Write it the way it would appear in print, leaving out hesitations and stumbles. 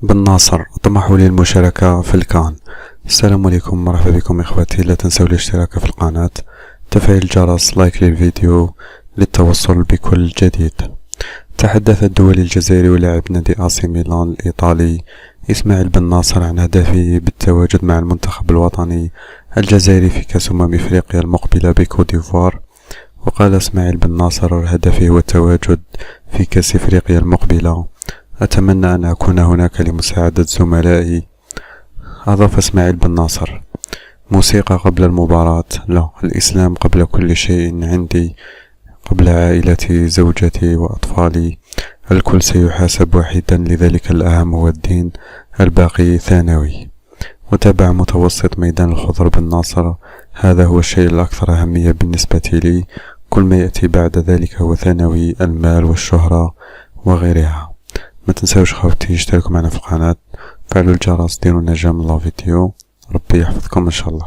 بن ناصر طمحوا للمشاركة في الكان. السلام عليكم، مرحبا بكم إخواتي. لا تنسوا الاشتراك في القناة، تفعيل الجرس، لايك للفيديو للتوصل بكل جديد. تحدث الدولي الجزائري ولاعب نادي AC ميلان الإيطالي إسماعيل بن ناصر عن هدفه بالتواجد مع المنتخب الوطني الجزائري في كأس إفريقيا المقبلة بكوت ديفوار. وقال إسماعيل بن ناصر: هدفي هو التواجد في كأس إفريقيا المقبلة، أتمنى أن أكون هناك لمساعدة زملائي. أضاف إسماعيل بن ناصر: موسيقى قبل المباراة، لا، الإسلام قبل كل شيء عندي، قبل عائلتي، زوجتي وأطفالي، الكل سيحاسب وحيدا، لذلك الأهم هو الدين، الباقي ثانوي. وتابع متوسط ميدان الخضر بن ناصر: هذا هو الشيء الأكثر أهمية بالنسبة لي، كل ما يأتي بعد ذلك هو ثانوي، المال والشهرة وغيرها. ما تنساوش خوتي اشتركوا معنا في القناة، فعلوا الجرس، ديروا نجم الله فيديو. ربي يحفظكم إن شاء الله.